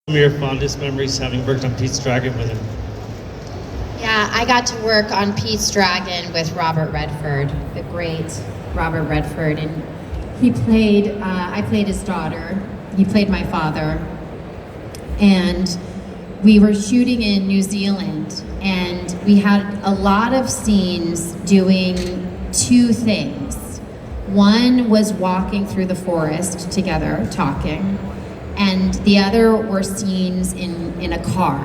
Some of your fondest memories having worked on Pete's Dragon with him? Yeah, I got to work on Pete's Dragon with Robert Redford, the great Robert Redford, and he played, I played his daughter, he played my father, and we were shooting in New Zealand, and we had a lot of scenes doing two things. One was walking through the forest together, talking, and the other were scenes in a car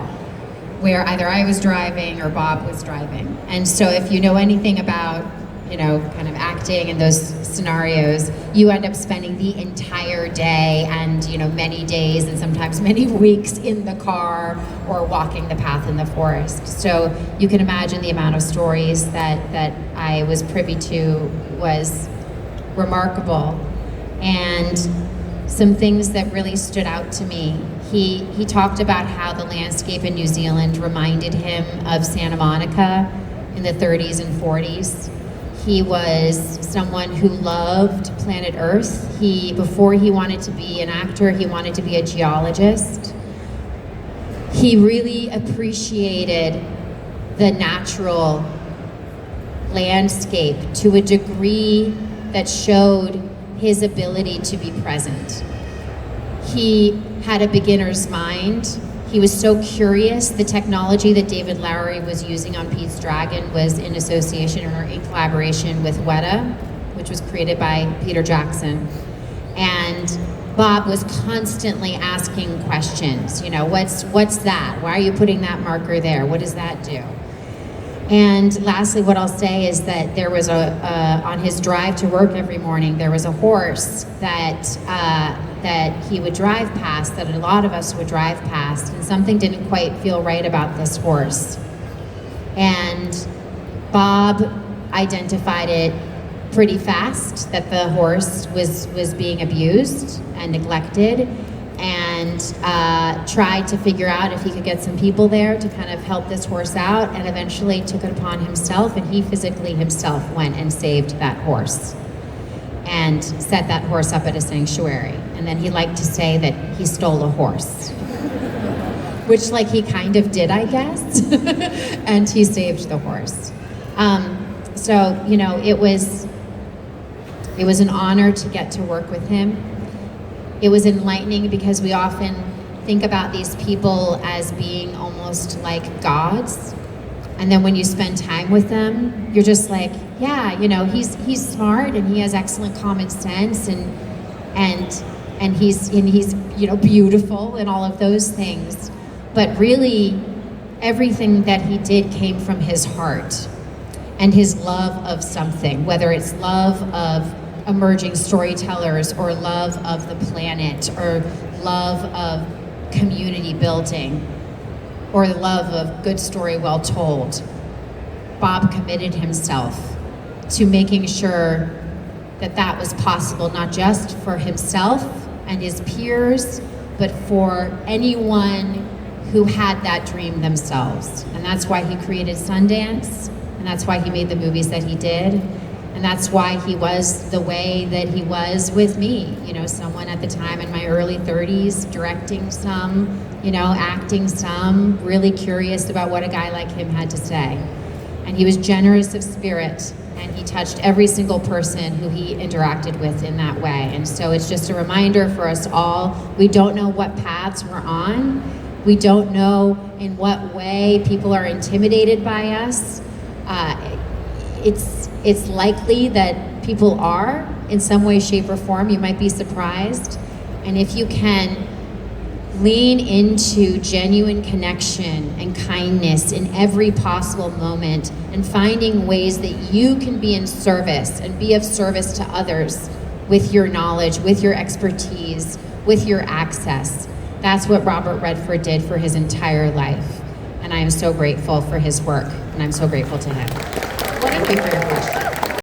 where either I was driving or Bob was driving. And so if you know anything about, kind of acting and those scenarios, you end up spending the entire day and, many days and sometimes many weeks in the car or walking the path in the forest. So you can imagine the amount of stories that I was privy to was remarkable. And some things that really stood out to me. He talked about how the landscape in New Zealand reminded him of Santa Monica in the 30s and 40s. He was someone who loved planet Earth. Before he wanted to be an actor, he wanted to be a geologist. He really appreciated the natural landscape to a degree that showed his ability to be present. He had a beginner's mind. He was so curious. The technology that David Lowery was using on Pete's Dragon was in association or in collaboration with Weta, which was created by Peter Jackson. And Bob was constantly asking questions. What's that? Why are you putting that marker there? What does that do? And lastly, what I'll say is that there was on his drive to work every morning, there was a horse that he would drive past, that a lot of us would drive past, and something didn't quite feel right about this horse. And Bob identified it pretty fast, that the horse was being abused and neglected, and tried to figure out if he could get some people there to kind of help this horse out, and eventually took it upon himself, and he physically himself went and saved that horse and set that horse up at a sanctuary. And then he liked to say that he stole a horse, which he kind of did, I guess, and he saved the horse. So it was an honor to get to work with him. It was enlightening because we often think about these people as being almost like gods. And then when you spend time with them, you're just like, yeah, he's smart and he has excellent common sense and he's beautiful and all of those things. But really, everything that he did came from his heart and his love of something, whether it's love of emerging storytellers or love of the planet or love of community building or the love of good story well told. Bob committed himself to making sure that that was possible, not just for himself and his peers, but for anyone who had that dream themselves. And that's why he created Sundance, and that's why he made the movies that he did. And that's why he was the way that he was with me. Someone at the time in my early 30s, directing some, acting some, really curious about what a guy like him had to say. And he was generous of spirit, and he touched every single person who he interacted with in that way. And so it's just a reminder for us all, we don't know what paths we're on. We don't know in what way people are intimidated by us. It's likely that people are in some way, shape, or form. You might be surprised. And if you can lean into genuine connection and kindness in every possible moment and finding ways that you can be in service and be of service to others with your knowledge, with your expertise, with your access, that's what Robert Redford did for his entire life. And I am so grateful for his work, and I'm so grateful to him. Thank you for your question.